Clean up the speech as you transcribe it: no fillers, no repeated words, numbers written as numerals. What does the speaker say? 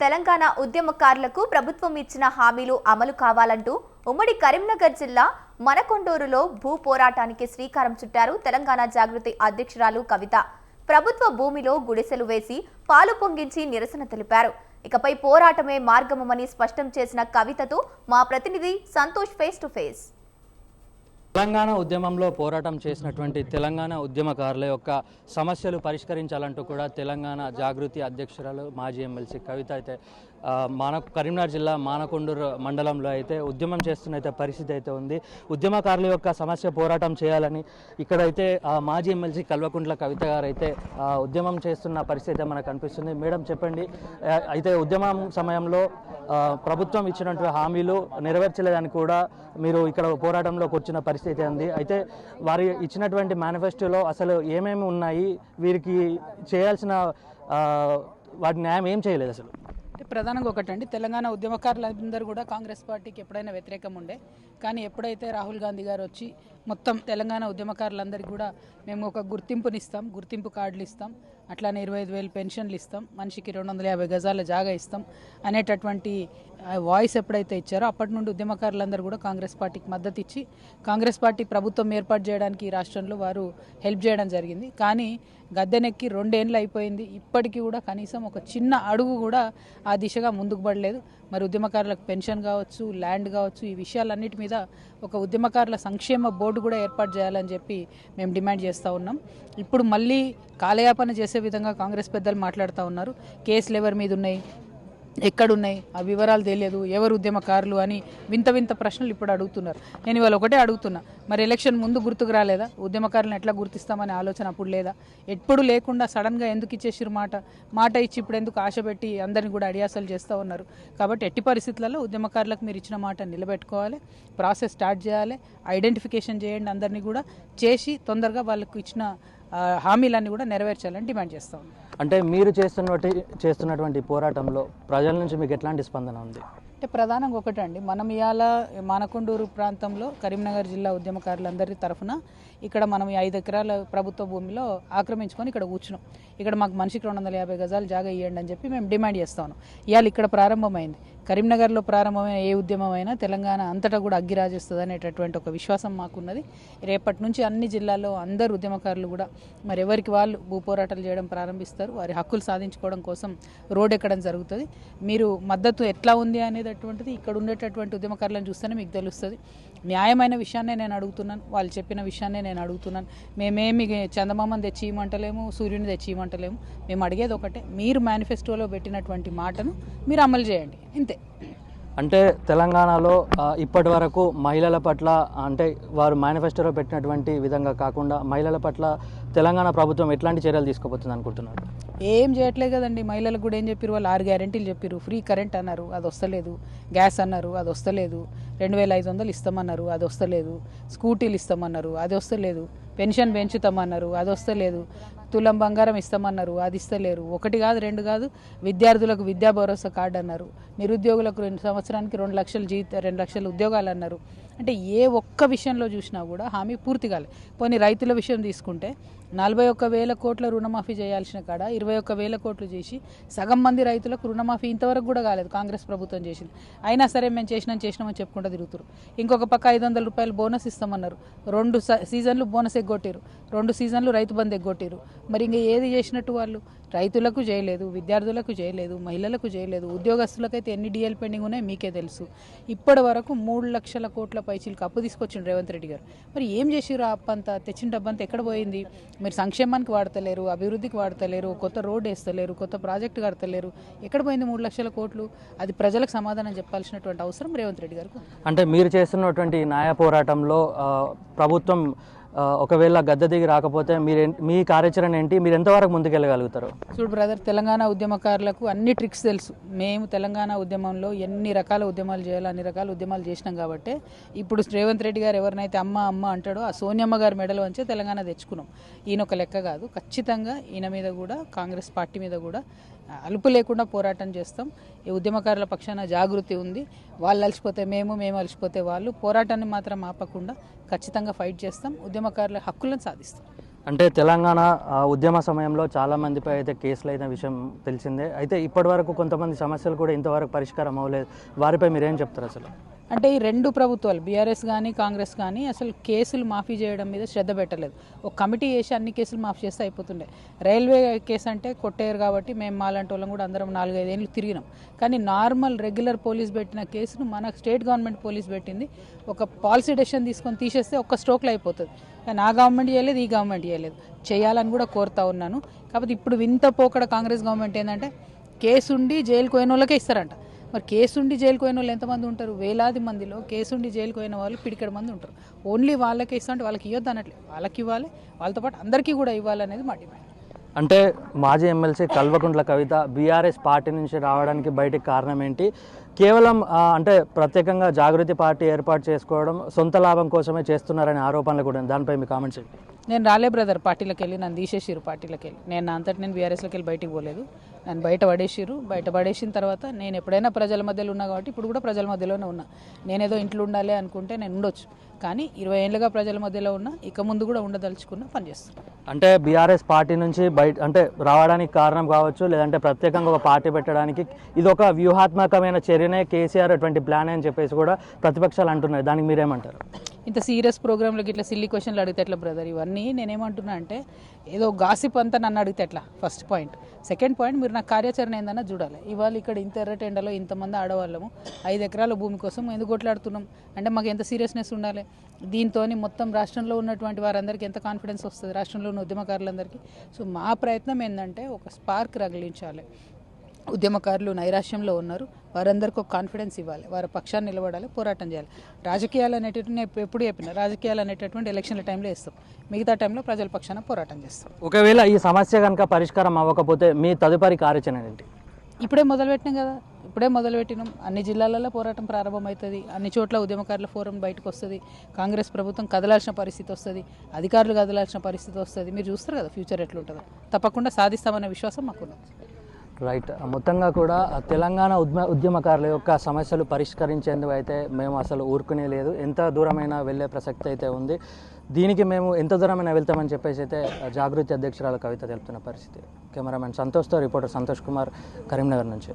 తెలంగాణ ఉద్యమకారులకు ప్రభుత్వం ఇచ్చిన హామీలు అమలు కావాలంటూ ఉమ్మడి కరీంనగర్ జిల్లా మనకొండూరులో భూ పోరాటానికి శ్రీకారం చుట్టారు తెలంగాణ జాగృతి అధ్యక్షురాలు కవిత. ప్రభుత్వ భూమిలో గుడిసెలు వేసి పాలు పొంగించి నిరసన తెలిపారు. ఇకపై పోరాటమే మార్గమని స్పష్టం చేసిన కవితతో మా ప్రతినిధి Santosh face to face. Telangana ఉద్యమంలో పోరాటం చేసినటువంటి తెలంగాణ ఉద్యమకారుల యొక్క సమస్యలు పరిష్కరించాలంటూ కూడా తెలంగాణ జాగృతి అధ్యక్షురాలు మాజీ ఎమ్మెల్సీ కవిత అయితే కరీంనగర్ జిల్లా మానకొండూరు మండలంలో అయితే ఉద్యమం చేస్తున్న పరిస్థితి అయితే ఉంది. ఉద్యమకారుల యొక్క సమస్య పోరాటం చేయాలని ఇక్కడైతే మాజీ ఎమ్మెల్సీ కల్వకుంట్ల కవిత గారు అయితే ఉద్యమం చేస్తున్న పరిస్థితి అయితే మనకు కనిపిస్తుంది. మేడం చెప్పండి, అయితే ఉద్యమం సమయంలో ప్రభుత్వం ఇచ్చినటువంటి హామీలు నెరవేర్చలేదని కూడా మీరు ఇక్కడ పోరాటంలోకి వచ్చిన పరిస్థితి ఉంది. అయితే వారు ఇచ్చినటువంటి మేనిఫెస్టోలో అసలు ఏమేమి ఉన్నాయి, వీరికి చేయాల్సిన వాటి న్యాయం ఏం చేయలేదు అసలు? ప్రధానంగా ఒకటండి, తెలంగాణ ఉద్యమకారులందరూ కూడా కాంగ్రెస్ పార్టీకి ఎప్పుడైనా వ్యతిరేకం ఉండే, కానీ ఎప్పుడైతే రాహుల్ గాంధీ గారు వచ్చి మొత్తం తెలంగాణ ఉద్యమకారులందరికీ కూడా మేము ఒక గుర్తింపునిస్తాం, గుర్తింపు కార్డులు ఇస్తాం, అట్లానే 25,000 పెన్షన్లు ఇస్తాం, మనిషికి 250 గజాల జాగా ఇస్తాం అనేటటువంటి వాయిస్ ఎప్పుడైతే ఇచ్చారో అప్పటి నుండి ఉద్యమకారులందరూ కూడా కాంగ్రెస్ పార్టీకి మద్దతు ఇచ్చి కాంగ్రెస్ పార్టీ ప్రభుత్వం ఏర్పాటు చేయడానికి ఈ రాష్ట్రంలో వారు హెల్ప్ చేయడం జరిగింది. కానీ గద్దెనెక్కి 2 ఏళ్ళు అయిపోయింది, ఇప్పటికీ కూడా కనీసం ఒక చిన్న అడుగు కూడా ఆ దిశగా ముందుకు పడలేదు. మరి ఉద్యమకారులకు పెన్షన్ కావచ్చు, ల్యాండ్ కావచ్చు, ఈ విషయాలన్నిటి మీద ఒక ఉద్యమకారుల సంక్షేమ బోర్డు కూడా ఏర్పాటు చేయాలని చెప్పి మేము డిమాండ్ చేస్తూ ఉన్నాం. ఇప్పుడు మళ్ళీ కాలయాపన చేసే విధంగా కాంగ్రెస్ పెద్దలు మాట్లాడుతూ ఉన్నారు. కేసులు ఎవరి మీద ఉన్నాయి, ఎక్కడున్నాయి, ఆ వివరాలు తెలియదు, ఎవరు ఉద్యమకారులు అని వింత వింత ప్రశ్నలు ఇప్పుడు అడుగుతున్నారు. నేను ఇవాళ ఒకటే అడుగుతున్నా, మరి ఎలక్షన్ ముందు గుర్తుకు రాలేదా? ఉద్యమకారులను ఎట్లా గుర్తిస్తామనే ఆలోచన అప్పుడు లేదా? ఎప్పుడు లేకుండా సడన్గా ఎందుకు ఇచ్చేసారు మాట ఇచ్చి ఇప్పుడు ఎందుకు ఆశ పెట్టి అందరిని కూడా అడియాసలు చేస్తూ ఉన్నారు? కాబట్టి ఎట్టి పరిస్థితులలో ఉద్యమకారులకు మీరు ఇచ్చిన మాట నిలబెట్టుకోవాలి, ప్రాసెస్ స్టార్ట్ చేయాలి, ఐడెంటిఫికేషన్ చేయండి, అందరినీ కూడా చేసి తొందరగా వాళ్ళకు ఇచ్చిన హామీలన్నీ కూడా నెరవేర్చాలని డిమాండ్ చేస్తూ ఉన్నాం. అంటే మీరు చేస్తున్నటువంటి పోరాటంలో ప్రజల నుంచి మీకు ఎట్లాంటి స్పందన ఉంది? అంటే ప్రధానంగా ఒకటండి, మనం ఇవాళ మానకొండూరు ప్రాంతంలో కరీంనగర్ జిల్లా ఉద్యమకారులందరి తరఫున ఇక్కడ మనం 5 ఎకరాల ప్రభుత్వ భూమిలో ఆక్రమించుకొని ఇక్కడ కూర్చున్నాం. ఇక్కడ మాకు మనిషికి 250 గజాలు జాగా ఇవ్వండి అని చెప్పి మేము డిమాండ్ చేస్తా ఉన్నాం. ఇవాళ ఇక్కడ ప్రారంభమైంది, కరీంనగర్లో ప్రారంభమైన ఏ ఉద్యమమైనా తెలంగాణ అంతటా కూడా అగ్గిరాజేస్తుంది అనేటటువంటి ఒక విశ్వాసం మాకున్నది. రేపటి నుంచి అన్ని జిల్లాల్లో అందరు ఉద్యమకారులు కూడా మరి ఎవరికి వాళ్ళు భూ పోరాటాలు చేయడం ప్రారంభిస్తారు. వారి హక్కులు సాధించుకోవడం కోసం రోడ్ ఎక్కడం జరుగుతుంది. మీరు మద్దతు ఎట్లా ఉంది అనేటటువంటిది ఇక్కడ ఉండేటటువంటి ఉద్యమకారులను చూస్తేనే మీకు తెలుస్తుంది. న్యాయమైన విషయాన్నే నేను అడుగుతున్నాను, వాళ్ళు చెప్పిన విషయాన్నే నేను అడుగుతున్నాను. మేమేమి చందమామని తెచ్చి ఇవ్వమంటలేము, సూర్యుని తెచ్చి ఇవ్వమంటలేము. మేము అడిగేది ఒకటే, మీరు మేనిఫెస్టోలో పెట్టినటువంటి మాటను మీరు అమలు చేయండి, ఇంతే. అంటే తెలంగాణలో ఇప్పటి వరకు మహిళల పట్ల, అంటే వారు మేనిఫెస్టోలో పెట్టినటువంటి విధంగా కాకుండా మహిళల పట్ల తెలంగాణ ప్రభుత్వం ఎట్లాంటి చర్యలు తీసుకోబోతుంది అనుకుంటున్నారు? ఏం చేయట్లేదు కదండి. మహిళలకు కూడా ఏం చెప్పారు, వాళ్ళు 6 గ్యారెంటీలు చెప్పారు. ఫ్రీ కరెంట్ అన్నారు, అది వస్తలేదు. గ్యాస్ అన్నారు, అది వస్తలేదు. 2,500 ఇస్తామన్నారు, అది వస్తలేదు. స్కూటీలు ఇస్తామన్నారు, అది వస్తలేదు. పెన్షన్ పెంచుతామన్నారు, అది వస్తలేదు. తులం బంగారం ఇస్తామన్నారు, అది ఇస్తలేరు. 1 కాదు 2 కాదు, విద్యార్థులకు విద్యా భరోసా కార్డు అన్నారు. నిరుద్యోగులకు 2 సంవత్సరానికి 2 లక్షల 2 లక్షల ఉద్యోగాలు అన్నారు. అంటే ఏ ఒక్క విషయంలో చూసినా కూడా హామీ పూర్తి కాలేదు. పోనీ రైతుల విషయం తీసుకుంటే 41,000 కోట్ల రుణమాఫీ చేయాల్సిన కాడ 21,000 కోట్లు చేసి సగం మంది రైతులకు రుణమాఫీ ఇంతవరకు కూడా కాలేదు, కాంగ్రెస్ ప్రభుత్వం చేసింది. అయినా సరే మేము చేసినామని చెప్పుకుంటూ తిరుగుతారు. ఇంకొక పక్క 500 రూపాయలు బోనస్ ఇస్తామన్నారు. 2 సీజన్లు బోనస్ ఎగ్గొట్టారు, 2 సీజన్లు రైతు బంధు ఎగ్గొట్టారు. మరి ఇంకా ఏది చేసినట్టు వాళ్ళు? రైతులకు చేయలేదు, విద్యార్థులకు చేయలేదు, మహిళలకు చేయలేదు. ఉద్యోగస్తులకైతే ఎన్ని డిఎల్ పెండింగ్ ఉన్నాయో మీకే తెలుసు. ఇప్పటి వరకు 3 లక్షల కోట్ల పైచీలకు అప్పు తీసుకొచ్చిండు రేవంత్ రెడ్డి గారు. మరి ఏం చేసిరు? ఆ అప్పంతా తెచ్చిన డబ్బంతా ఎక్కడ పోయింది? మీరు సంక్షేమానికి వాడతలేరు, అభివృద్ధికి వాడతలేరు, కొత్త రోడ్ వేస్తలేరు, కొత్త ప్రాజెక్టు కడతలేరు. ఎక్కడ పోయింది 3 లక్షల కోట్లు? అది ప్రజలకు సమాధానం చెప్పాల్సినటువంటి అవసరం రేవంత్ రెడ్డి గారికి. అంటే మీరు చేస్తున్నటువంటి న్యాయ పోరాటంలో ప్రభుత్వం ఒకవేళ గద్దె దిగి రాకపోతే మీ కార్యాచరణ ఏంటి? మీరు ఎంతవరకు ముందుకెళ్ళగలుగుతారు? చూడు బ్రదర్, తెలంగాణ ఉద్యమకారులకు అన్ని ట్రిక్స్ తెలుసు. మేము తెలంగాణ ఉద్యమంలో ఎన్ని రకాల ఉద్యమాలు చేయాలో అన్ని రకాల ఉద్యమాలు చేసినాం. కాబట్టి ఇప్పుడు రేవంత్ రెడ్డి గారు ఎవరినైతే అమ్మ అంటాడో ఆ సోనియమ్మ గారి మెడలు వంచే తెలంగాణ తెచ్చుకున్నాం. ఈయన ఒక లెక్క కాదు, ఖచ్చితంగా ఈయన మీద కూడా కాంగ్రెస్ పార్టీ మీద కూడా అలుపు లేకుండా పోరాటం చేస్తాం. ఈ ఉద్యమకారుల పక్షాన జాగృతి ఉంది. వాళ్ళు అలసిపోతే మేము అలసిపోతే వాళ్ళు. పోరాటాన్ని మాత్రం ఆపకుండా ఖచ్చితంగా ఫైట్ చేస్తాం. ఉద్యమకారుల హక్కులను సాధిస్తాం. అంటే తెలంగాణ ఉద్యమ సమయంలో చాలా మందిపై అయితే కేసులు అయిన విషయం తెలిసిందే. అయితే ఇప్పటివరకు కొంతమంది సమస్యలు కూడా ఇంతవరకు పరిష్కారం అవ్వలేదు. వారిపై మీరేం చెప్తారు అసలు? అంటే ఈ రెండు ప్రభుత్వాలు బీఆర్ఎస్ కానీ కాంగ్రెస్ కానీ అసలు కేసులు మాఫీ చేయడం మీద శ్రద్ధ పెట్టలేదు. ఒక కమిటీ చేసి అన్ని కేసులు మాఫీ చేస్తే అయిపోతుండే. రైల్వే కేసు అంటే కొట్టేరు కాబట్టి మేము మాలాంటి వాళ్ళం కూడా అందరం 4-5 ఏళ్ళు తిరిగినాం. కానీ నార్మల్ రెగ్యులర్ పోలీస్ పెట్టిన కేసును మన స్టేట్ గవర్నమెంట్ పోలీస్ పెట్టింది. ఒక పాలసీ డెసిషన్ తీసుకొని తీసేస్తే ఒక్క స్ట్రోక్లో అయిపోతుంది. కానీ ఆ గవర్నమెంట్ చేయలేదు, ఈ గవర్నమెంట్ చేయలేదు. చేయాలని కూడా కోరుతా ఉన్నాను. కాకపోతే ఇప్పుడు వింత పోకడ కాంగ్రెస్ గవర్నమెంట్ ఏంటంటే కేసు ఉండి జైలుకు పోయిన వాళ్ళకే ఇస్తారంట. మరి కేసు ఉండి జైలుకు పోయిన వాళ్ళు ఎంతమంది ఉంటారు? వేలాది మందిలో కేసు ఉండి జైలుకు పోయిన వాళ్ళు పిడికెడు మంది ఉంటారు. ఓన్లీ వాళ్ళకే ఇస్తా అంటే వాళ్ళకి ఇవ్వద్దు అనట్లేదు. వాళ్ళకి ఇవ్వాలి, వాళ్ళతో పాటు అందరికీ కూడా ఇవ్వాలనేది మా డిమాండ్. అంటే మాజీ MLC Kalvakuntla Kavitha BRS party నుంచి రావడానికి బయటికి కారణం ఏంటి? కేవలం అంటే ప్రత్యేకంగా జాగృతి పార్టీ ఏర్పాటు చేసుకోవడం సొంత లాభం కోసమే చేస్తున్నారనే ఆరోపణలు కూడా దానిపై మీ కామెంట్స్ ఏంటి? నేను రాలే బ్రదర్ పార్టీలకు వెళ్ళి, నన్ను తీసేసిరు పార్టీలకు వెళ్ళి. నేను నా అంతటి నేను బీఆర్ఎస్లోకి వెళ్ళి బయటికి పోలేదు. నన్ను బయట పడేసిరు. బయట పడేసిన తర్వాత నేను ఎప్పుడైనా ప్రజల మధ్యలో ఉన్నా కాబట్టి ఇప్పుడు కూడా ప్రజల మధ్యలోనే ఉన్నా. నేనేదో ఇంట్లో ఉండాలి అనుకుంటే నేను ఉండొచ్చు, కానీ 20 ఏళ్ళుగా ప్రజల మధ్యలో ఉన్నా, ఇక ముందు కూడా ఉండదలుచుకున్న పనిచేస్తాను. అంటే బీఆర్ఎస్ పార్టీ నుంచి బయట అంటే రావడానికి కారణం కావచ్చు, లేదంటే ప్రత్యేకంగా ఒక పార్టీ పెట్టడానికి ఇది ఒక వ్యూహాత్మకమైన చర్యనే కేసీఆర్ అటువంటి ప్లాన్ అని చెప్పేసి కూడా ప్రతిపక్షాలు అంటున్నాయి. దానికి మీరేమంటారు? ఇంత సీరియస్ ప్రోగ్రాంలోకి ఇట్లా సిల్లీ క్వశ్చన్లు అడిగితే ఎట్లా బ్రదర్? ఇవన్నీ నేనేమంటున్నా అంటే ఏదో గాసిప్ అంతా నన్ను అడిగితే ఎట్లా? First point. సెకండ్ పాయింట్, మీరు నా కార్యాచరణ ఏందన్నా చూడాలి. ఇవాళ ఇక్కడ ఇంత ఎర్రటెండలో ఇంతమంది ఆడవాళ్ళము 5 ఎకరాల భూమి కోసం ఎందుకు కొట్లాడుతున్నాం అంటే మాకు ఎంత సీరియస్నెస్ ఉండాలి. దీంతో మొత్తం రాష్ట్రంలో ఉన్నటువంటి వారందరికీ ఎంత కాన్ఫిడెన్స్ వస్తుంది, రాష్ట్రంలో ఉన్న ఉద్యమకారులందరికీ. సో మా ప్రయత్నం ఏంటంటే ఒక స్పార్క్ రగిలించాలి. ఉద్యమకారులు నైరాశ్యంలో ఉన్నారు, వారందరికీ ఒక కాన్ఫిడెన్స్ ఇవ్వాలి, వారి పక్షాన్ని నిలబడాలి, పోరాటం చేయాలి. రాజకీయాలు అనేటటువంటి నేను ఎప్పుడు చెప్పిన, రాజకీయాలు అనేటటువంటి ఎలక్షన్ల టైంలో వేస్తాం, మిగతా టైంలో ప్రజల పక్షాన పోరాటం చేస్తాం. ఒకవేళ ఈ సమస్య కనుక పరిష్కారం అవ్వకపోతే మీ తదుపరి కార్యాచరణ ఏంటి? ఇప్పుడే మొదలుపెట్టినాం కదా, ఇప్పుడే మొదలుపెట్టినాం. అన్ని జిల్లాలలో పోరాటం ప్రారంభమవుతుంది, అన్ని చోట్ల ఉద్యమకారుల ఫోరం బయటకు వస్తుంది. కాంగ్రెస్ ప్రభుత్వం కదలాల్సిన పరిస్థితి వస్తుంది, అధికారులు కదలాల్సిన పరిస్థితి వస్తుంది. మీరు చూస్తారు కదా ఫ్యూచర్ ఎట్లుంటుందో. తప్పకుండా సాధిస్తామనే విశ్వాసం మాకున్నది. రైట్. మొత్తంగా కూడా తెలంగాణ ఉద్యమకారుల యొక్క సమస్యలు పరిష్కరించేందుకు అయితే మేము అసలు ఊరుకునే లేదు. ఎంత దూరమైనా వెళ్ళే ప్రసక్తి అయితే ఉంది. దీనికి మేము ఎంత దూరమైనా వెళ్తామని చెప్పేసి అయితే జాగృతి అధ్యక్షురాలు కవిత తెలుపుతున్న పరిస్థితి. కెమెరామెన్ సంతోష్తో రిపోర్టర్ సంతోష్ కుమార్, కరీంనగర్ నుంచి.